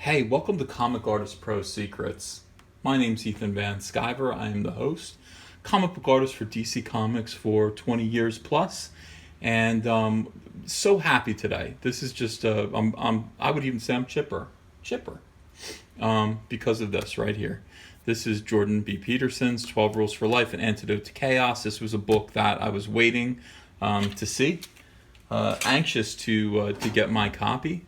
Hey, welcome to Comic Artist Pro Secrets. My name's Ethan Van Sciver. I am the host, comic book artist for DC Comics for 20 years plus, and so happy today. This is just I would even say I'm chipper, because of this right here. This is Jordan B. Peterson's 12 Rules for Life: An Antidote to Chaos. This was a book that I was waiting to see. Anxious to get my copy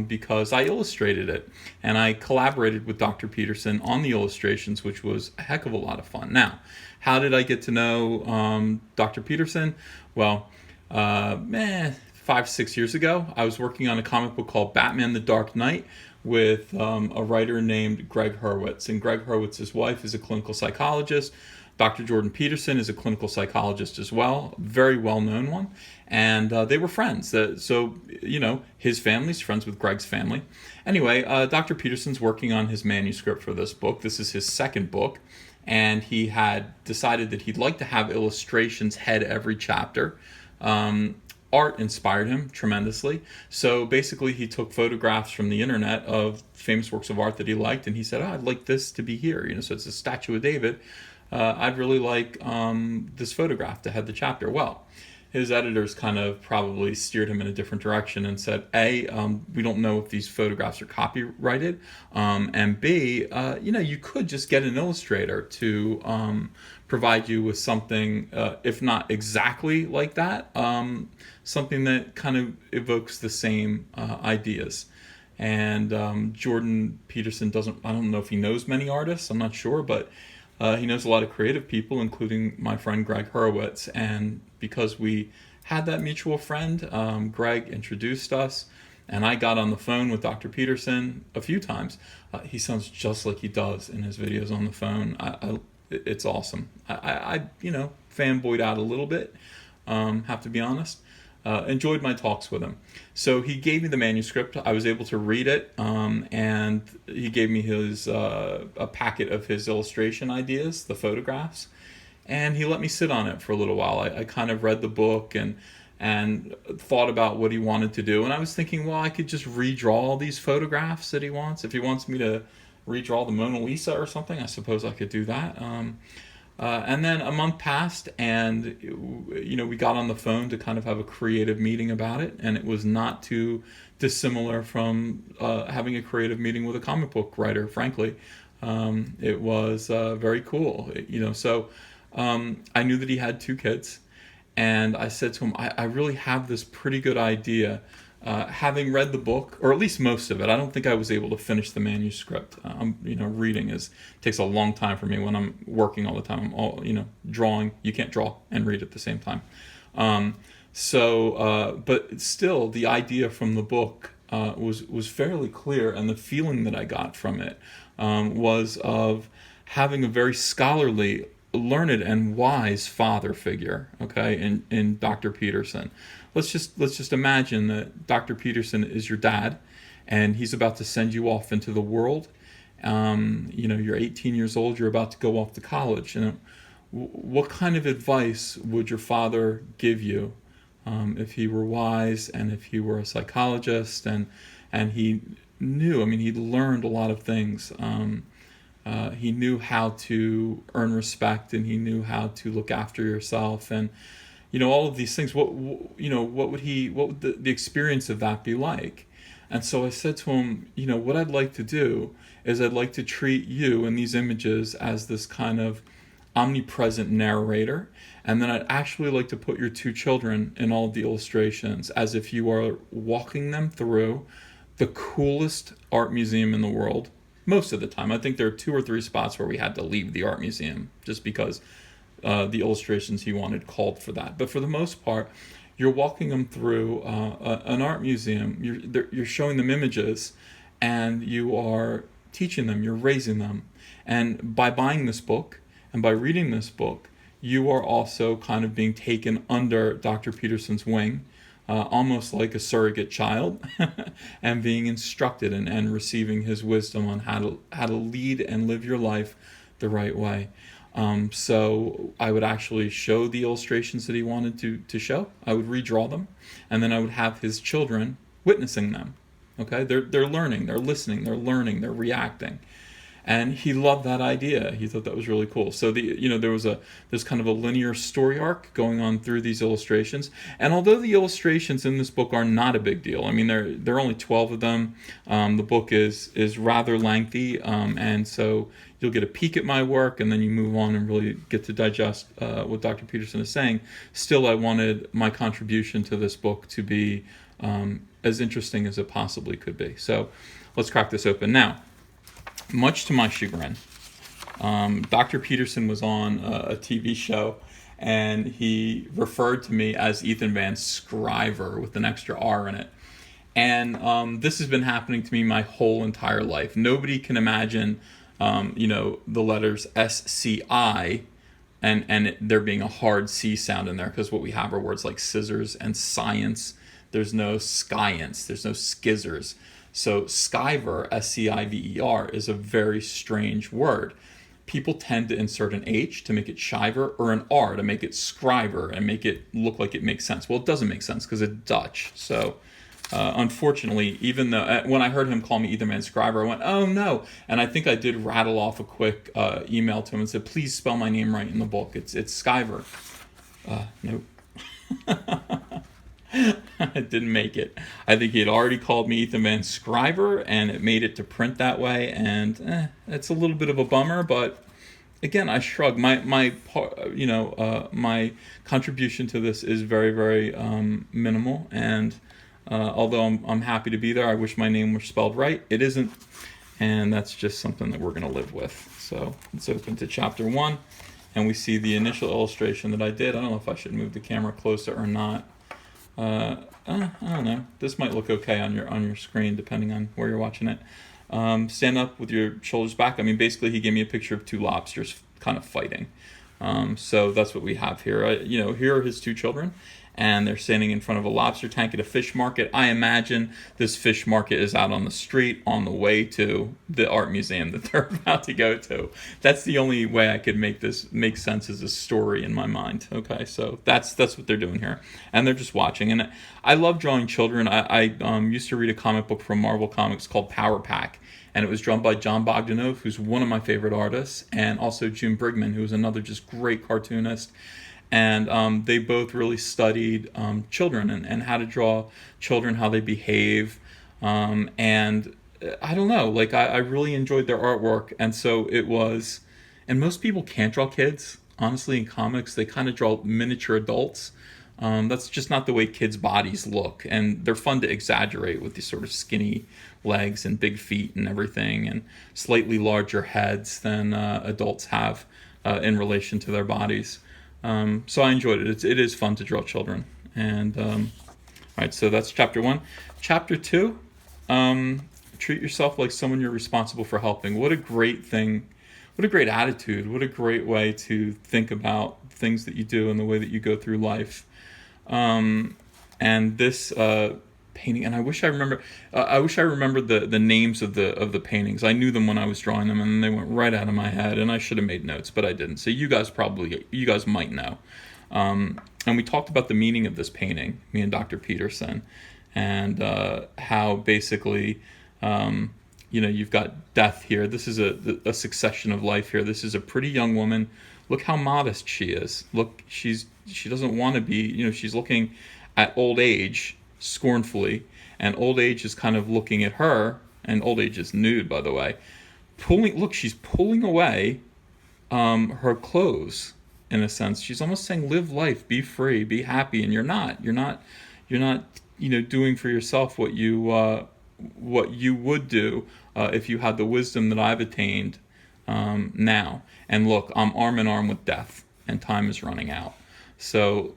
because I illustrated it and I collaborated with Dr. Peterson on the illustrations, which was a heck of a lot of fun. Now, how did I get to know Dr. Peterson? Well, 5-6 years ago, I was working on a comic book called Batman: The Dark Knight with a writer named Greg Hurwitz, and Greg Hurwitz's wife is a clinical psychologist. Dr. Jordan Peterson is a clinical psychologist as well, very well-known one, and they were friends. His family's friends with Greg's family. Anyway, Dr. Peterson's working on his manuscript for this book. This is his second book, and he had decided that he'd like to have illustrations head every chapter. Art inspired him tremendously. So basically he took photographs from the internet of famous works of art that he liked, and he said, I'd like this to be here. So it's a statue of David. I'd really like this photograph to head the chapter. Well, his editors kind of probably steered him in a different direction and said, A, we don't know if these photographs are copyrighted, and B, you could just get an illustrator to provide you with something, if not exactly like that, something that kind of evokes the same ideas. And Jordan Peterson I don't know if he knows many artists, I'm not sure, but he knows a lot of creative people, including my friend Greg Hurwitz. And because we had that mutual friend, Greg introduced us, and I got on the phone with Dr. Peterson a few times. He sounds just like he does in his videos on the phone. It's awesome. I fanboyed out a little bit, have to be honest. Enjoyed my talks with him. So he gave me the manuscript. I was able to read it, and he gave me a packet of his illustration ideas, the photographs, and he let me sit on it for a little while. I kind of read the book and thought about what he wanted to do, and I was thinking, well, I could just redraw all these photographs that he wants. If he wants me to redraw the Mona Lisa or something, I suppose I could do that. And then a month passed, and we got on the phone to kind of have a creative meeting about it, and it was not too dissimilar from having a creative meeting with a comic book writer. Frankly, it was very cool. So I knew that he had 2 kids, and I said to him, I really have this pretty good idea. Having read the book, or at least most of it, I don't think I was able to finish the manuscript. Reading takes a long time for me when I'm working all the time. Drawing, you can't draw and read at the same time. But still, the idea from the book was fairly clear, and the feeling that I got from it was of having a very scholarly, learned, and wise father figure. Okay, in Dr. Peterson. Let's just imagine that Dr. Peterson is your dad, and he's about to send you off into the world. You're 18 years old. You're about to go off to college. What kind of advice would your father give you if he were wise and if he were a psychologist and he knew? He learned a lot of things. He knew how to earn respect, and he knew how to look after yourself, and all of these things. What would the experience of that be like? And so I said to him, what I'd like to do is I'd like to treat you in these images as this kind of omnipresent narrator, and then I'd actually like to put your 2 children in all of the illustrations as if you are walking them through the coolest art museum in the world. Most of the time, I think there are 2 or 3 spots where we had to leave the art museum just because the illustrations he wanted called for that. But for the most part, you're walking them through an art museum. You're showing them images, and you are teaching them. You're raising them. And by buying this book and by reading this book, you are also kind of being taken under Dr. Peterson's wing, almost like a surrogate child, and being instructed and receiving his wisdom on how to lead and live your life the right way. So I would actually show the illustrations that he wanted to show. I would redraw them, and then I would have his children witnessing them. Okay, they're learning, they're listening, they're learning, they're reacting. And he loved that idea. He thought that was really cool. So there's kind of a linear story arc going on through these illustrations. And although the illustrations in this book are not a big deal, I mean there are only 12 of them. The book is rather lengthy, and so you'll get a peek at my work, and then you move on and really get to digest what Dr. Peterson is saying. Still, I wanted my contribution to this book to be as interesting as it possibly could be. So let's crack this open now. Much to my chagrin, Dr. Peterson was on a TV show, and he referred to me as Ethan Van Scriver with an extra R in it. And this has been happening to me my whole entire life. Nobody can imagine, the letters SCI and there being a hard C sound in there, because what we have are words like scissors and science. There's no science. There's no skizzers. So Skyver, S-C-I-V-E-R, is a very strange word. People tend to insert an H to make it Shiver, or an R to make it Scriver and make it look like it makes sense. Well, it doesn't make sense because it's Dutch. So unfortunately, even though when I heard him call me Ethan Van Scriver, I went, oh no. And I think I did rattle off a quick email to him and said, please spell my name right in the book. It's Skyver. Nope. It didn't make it. I think he had already called me Ethan Van Scriver, and it made it to print that way, and it's a little bit of a bummer, but again, I shrug. My contribution to this is very, very minimal, and although I'm happy to be there, I wish my name were spelled right. It isn't, and that's just something that we're going to live with. So let's open to chapter 1, and we see the initial illustration that I did. I don't know if I should move the camera closer or not. I don't know. This might look okay on your screen, depending on where you're watching it. Stand up with your shoulders back. I mean, basically, he gave me a picture of two lobsters kind of fighting. So that's what we have here. Here are his two children, and they're standing in front of a lobster tank at a fish market. I imagine this fish market is out on the street on the way to the art museum that they're about to go to. That's the only way I could make this make sense as a story in my mind. Okay, so that's what they're doing here, and they're just watching. And I love drawing children. I used to read a comic book from Marvel Comics called Power Pack, and it was drawn by John Bogdanove, who's one of my favorite artists, and also June Brigman, who was another just great cartoonist. And they both really studied children and how to draw children, how they behave. And I don't know, like I really enjoyed their artwork. And so it was, and most people can't draw kids. Honestly, in comics, they kind of draw miniature adults. That's just not the way kids' bodies look. And they're fun to exaggerate with these sort of skinny legs and big feet and everything, and slightly larger heads than adults have in relation to their bodies. So I enjoyed it. It is fun to draw children. And all right, so that's chapter 1. Chapter 2, treat yourself like someone you're responsible for helping. What a great thing. What a great attitude. What a great way to think about things that you do and the way that you go through life. And this painting, and I wish I remembered the names of the paintings. I knew them when I was drawing them, and they went right out of my head, and I should have made notes, but I didn't. So you guys might know. And we talked about the meaning of this painting, me and Dr. Peterson, and how basically, you've got death here. This is a succession of life here. This is a pretty young woman. Look how modest she is. Look, she doesn't want to be, she's looking at old age scornfully, and old age is kind of looking at her, and old age is nude, by the way. She's pulling away her clothes, in a sense. She's almost saying, live life, be free, be happy, and you're not doing for yourself what you would do if you had the wisdom that I've attained now. And look, I'm arm in arm with death, and time is running out. So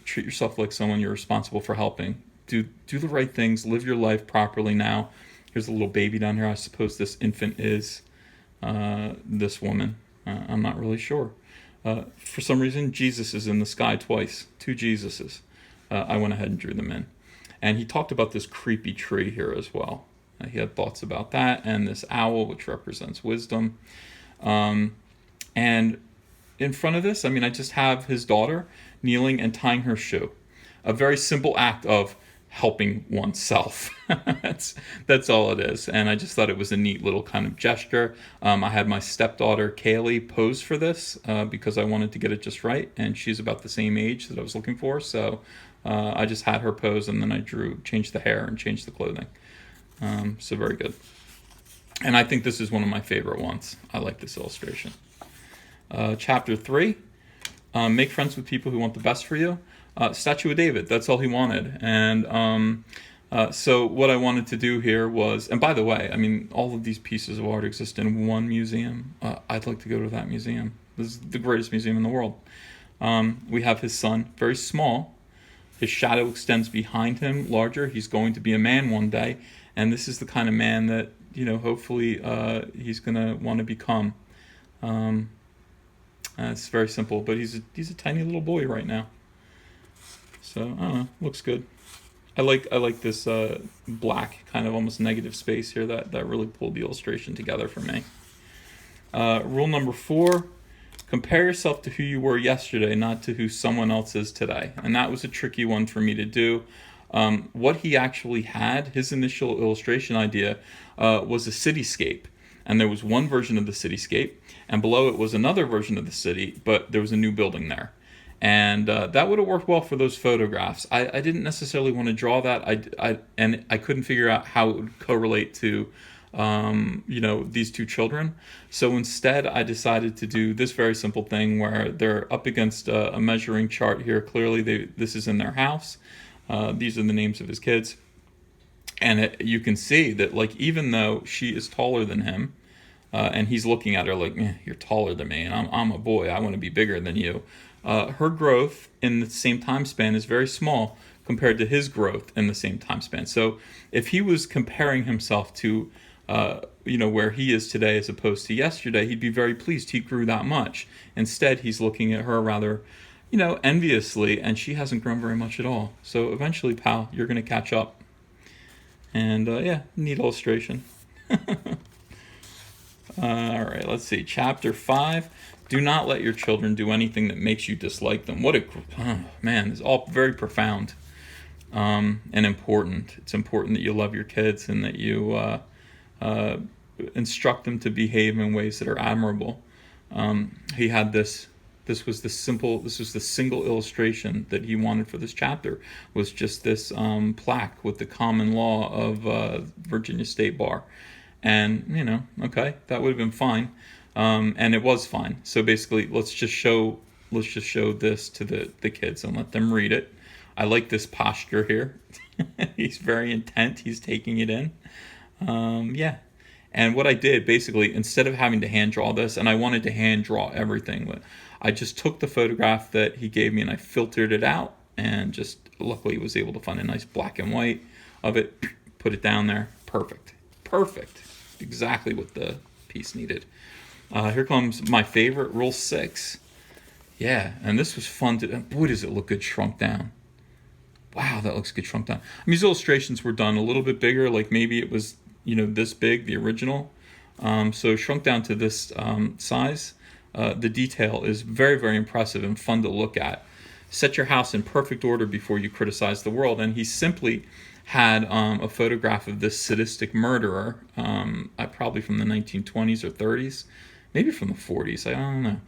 treat yourself like someone you're responsible for helping. Do the right things. Live your life properly now. Here's a little baby down here. I suppose this infant is this woman. I'm not really sure. For some reason, Jesus is in the sky twice. Two Jesuses. I went ahead and drew them in. And he talked about this creepy tree here as well. He had thoughts about that, and this owl, which represents wisdom. And in front of this, I just have his daughter kneeling and tying her shoe. A very simple act of helping oneself. that's all it is. And I just thought it was a neat little kind of gesture. I had my stepdaughter Kaylee pose for this because I wanted to get it just right, and she's about the same age that I was looking for. So I just had her pose, and then I changed the hair and changed the clothing. So very good. And I think this is one of my favorite ones. I like this illustration. Chapter 3, make friends with people who want the best for you. Statue of David, that's all he wanted. And so what I wanted to do here was, and by the way, I mean, all of these pieces of art exist in one museum. I'd like to go to that museum. This is the greatest museum in the world. We have his son, very small. His shadow extends behind him, larger. He's going to be a man one day. And this is the kind of man that, hopefully he's going to want to become. It's very simple, but he's a tiny little boy right now. So, I don't know, looks good. I like this black, kind of almost negative space here that really pulled the illustration together for me. Rule number 4, compare yourself to who you were yesterday, not to who someone else is today. And that was a tricky one for me to do. What he actually had, his initial illustration idea, was a cityscape. And there was one version of the cityscape, and below it was another version of the city, but there was a new building there. And that would have worked well for those photographs. I didn't necessarily want to draw that. I couldn't figure out how it would correlate to these two children. So instead, I decided to do this very simple thing where they're up against a measuring chart here. Clearly, this is in their house. These are the names of his kids. And you can see that, like, even though she is taller than him, and he's looking at her like, you're taller than me, and I'm a boy, I want to be bigger than you. Her growth in the same time span is very small compared to his growth in the same time span. So if he was comparing himself to, where he is today as opposed to yesterday, he'd be very pleased he grew that much. Instead, he's looking at her rather, enviously, and she hasn't grown very much at all. So eventually, pal, you're going to catch up. And neat illustration. All right, let's see. Chapter 5. Do not let your children do anything that makes you dislike them. Man, it's all very profound and important. It's important that you love your kids and that you instruct them to behave in ways that are admirable. He had this. This was the single illustration that he wanted for this chapter, was just this plaque with the common law of Virginia State Bar. And, okay, that would have been fine. And it was fine. So basically, let's just show this to the kids and let them read it. I like this posture here. He's very intent. He's taking it in. And what I did, basically, instead of having to hand draw this, and I wanted to hand draw everything, I just took the photograph that he gave me and I filtered it out, and just luckily was able to find a nice black and white of it, put it down there. Perfect. Exactly what the piece needed. Here comes my favorite, Rule 6. Yeah, and this was fun boy, does it look good shrunk down. Wow, that looks good shrunk down. I mean, these illustrations were done a little bit bigger, like maybe it was, this big, the original. So shrunk down to this size. The detail is very, very impressive and fun to look at. Set your house in perfect order before you criticize the world. And he simply had a photograph of this sadistic murderer, probably from the 1920s or 30s, maybe from the 40s. I don't know.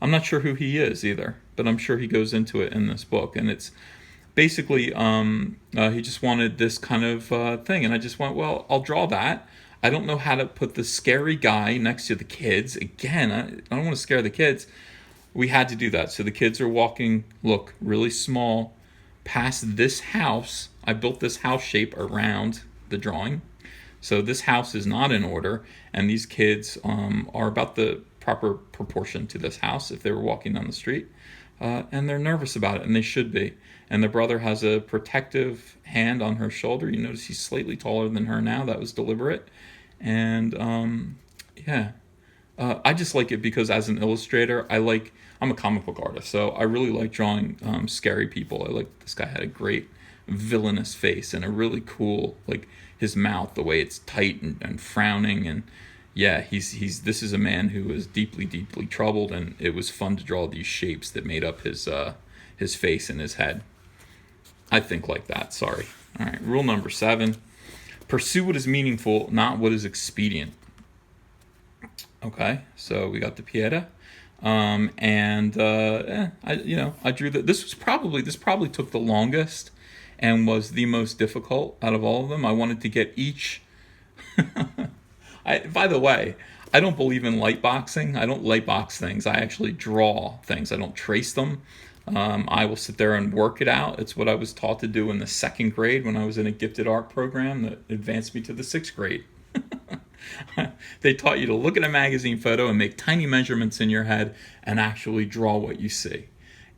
I'm not sure who he is either, but I'm sure he goes into it in this book. And it's basically, he just wanted this kind of thing. And I just went, well, I'll draw that. I don't know how to put the scary guy next to the kids. Again, I don't want to scare the kids. We had to do that. So the kids are walking, look, really small, past this house. I built this house shape around the drawing. So this house is not in order, and these kids are about the proper proportion to this house if they were walking down the street. And they're nervous about it, and they should be. And the brother has a protective hand on her shoulder. You notice he's slightly taller than her now. That was deliberate. And I just like it because as an illustrator, I'm a comic book artist, so I really like drawing scary people. I like this guy had a great villainous face and a really cool, like his mouth, the way it's tight and frowning. And yeah, this is a man who is deeply, deeply troubled, and it was fun to draw these shapes that made up his face and his head. I think like that, sorry. All right, rule number 7. Pursue what is meaningful, not what is expedient. Okay, so we got the Pieta. I drew that. This probably took the longest and was the most difficult out of all of them. I wanted to get each. By the way, I don't believe in light boxing. I don't light box things. I actually draw things. I don't trace them. I will sit there and work it out. It's what I was taught to do in the 2nd grade when I was in a gifted art program that advanced me to the 6th grade. They taught you to look at a magazine photo and make tiny measurements in your head and actually draw what you see.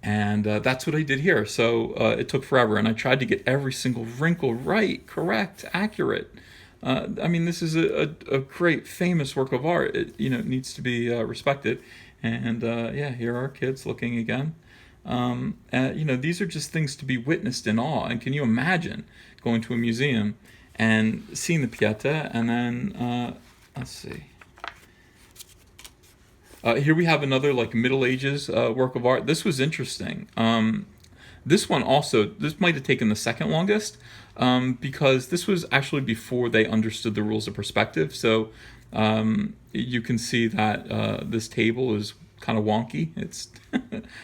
And that's what I did here. So it took forever, and I tried to get every single wrinkle right, correct, accurate. This is a great, famous work of art. It needs to be respected. And here are kids looking again. These are just things to be witnessed in awe. And can you imagine going to a museum and seeing the Pieta, and then let's see. Here we have another Middle Ages work of art. This was interesting. This one also, this might have taken the second longest because this was actually before they understood the rules of perspective. So you can see that this table is kind of wonky. It's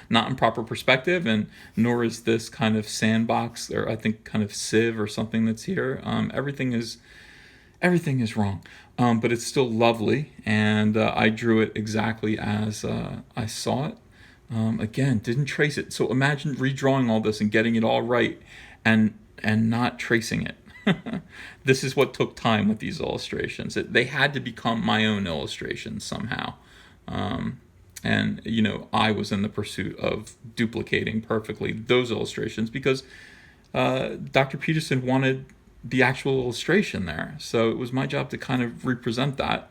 not in proper perspective, and nor is this kind of sandbox, or I think kind of sieve or something that's here. Everything is wrong, but it's still lovely, and I drew it exactly as I saw it. Again, didn't trace it. So imagine redrawing all this and getting it all right, and not tracing it. This is what took time with these illustrations. They had to become my own illustrations somehow. And I was in the pursuit of duplicating perfectly those illustrations because Dr. Peterson wanted the actual illustration there. So it was my job to kind of represent that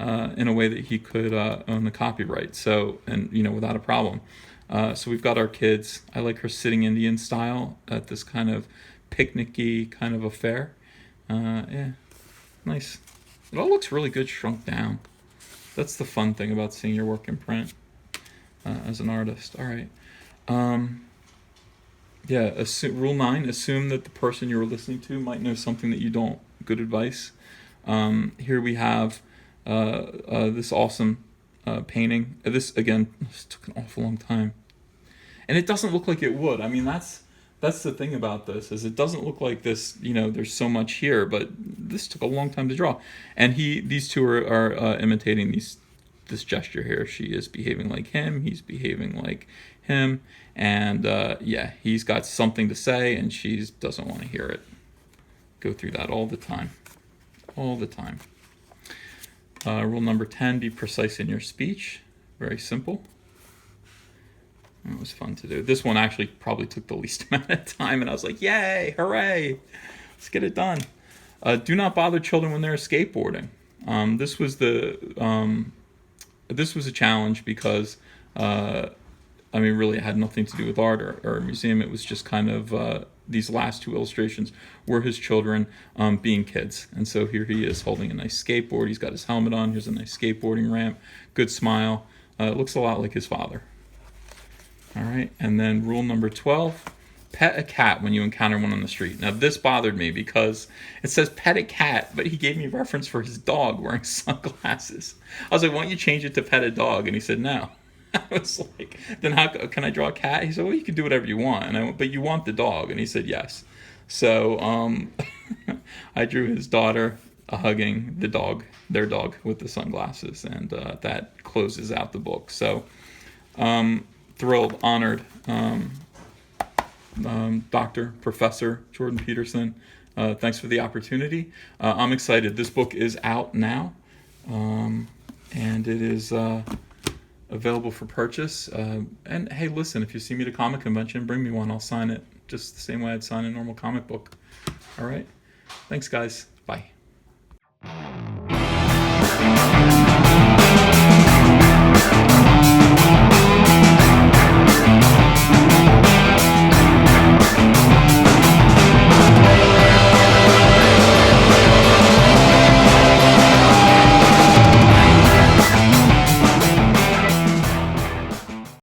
in a way that he could own the copyright. So, and without a problem. So we've got our kids. I like her sitting Indian style at this kind of picnic-y kind of affair. Nice. It all looks really good shrunk down. That's the fun thing about seeing your work in print as an artist. All right. Rule 9, assume that the person you're listening to might know something that you don't. Good advice. Here we have this awesome painting. This took an awful long time. And it doesn't look like it would. That's the thing about this, is it doesn't look like this, there's so much here, but this took a long time to draw. And these two are imitating this gesture here. She is behaving like him, he's behaving like him, and he's got something to say, and she doesn't want to hear it. Go through that all the time. Rule number 10, be precise in your speech. Very simple. It was fun to do. This one actually probably took the least amount of time, and I was like, yay, hooray, let's get it done. Do not bother children when they're skateboarding. This was a challenge because, really it had nothing to do with art or a museum. It was just kind of, these last two illustrations were his children being kids. And so here he is holding a nice skateboard. He's got his helmet on. Here's a nice skateboarding ramp. Good smile. It looks a lot like his father. All right, and then rule number 12, pet a cat when you encounter one on the street. Now, this bothered me because it says pet a cat, but he gave me reference for his dog wearing sunglasses. I was like, why don't you change it to pet a dog? And he said, no. I was like, then how can I draw a cat? He said, well, you can do whatever you want. And I went, but you want the dog? And he said, yes. So I drew his daughter hugging their dog with the sunglasses, and that closes out the book. So thrilled, honored, Dr. Professor Jordan Peterson. Thanks for the opportunity. I'm excited. This book is out now, and it is available for purchase. And hey, listen, if you see me at a comic convention, bring me one. I'll sign it just the same way I'd sign a normal comic book. All right. Thanks, guys. Bye.